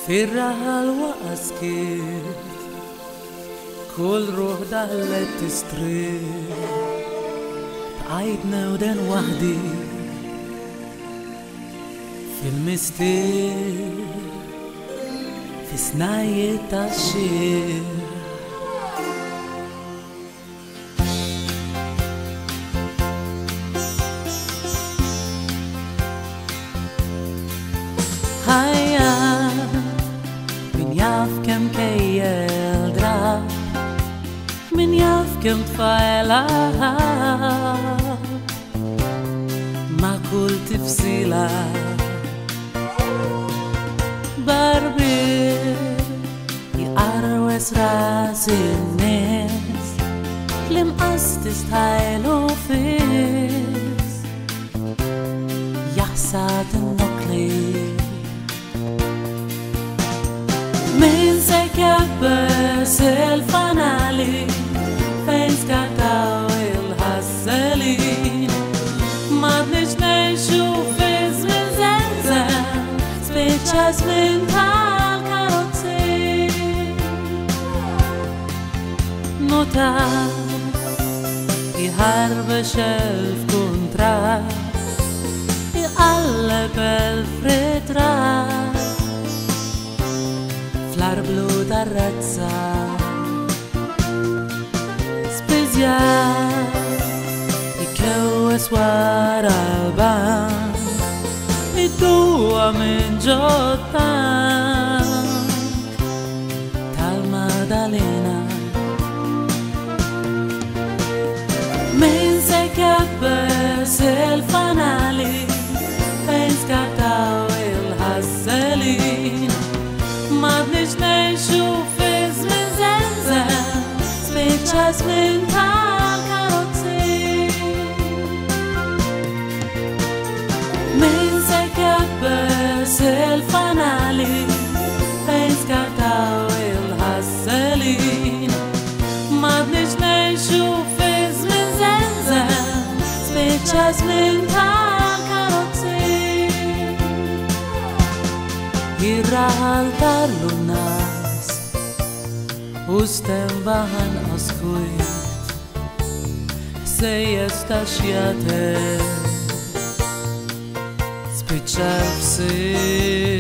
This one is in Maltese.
في الوقت كل روح دلت تستريح بعيدنا ودن وحدي في المستير في صناية الشير هيا من يعرف كم كيال درا من يعرف كم تفايلها مع كل تفصيلة بربي يقروس راس الناس لمقص تستايلو فيس يحسد النقلي من سكبس الفنالي فين سكاكاو الهسلين ما بنش نشوف اسم زنزان سبيتشاز من تالكاروتي نوتا يهربش الكونترا يقلب الفريترا Blu d'arrezza Special I kewes waraban I tua min ġotan Tal-Madalena Min se kebbes il-fanali Fejn skaktaw il-ħasselin ما بنش نشوف اسم زنزان سبيتشاز من تالكاروتي من سكبس الفنالي فين سكاكاو الهسلين ما بنش نشوف اسم زنزان سبيتشاز من تالكاروتي Irraltar lunas Ustem bahan oskuit Se jestax jatem Spiċċa f'sir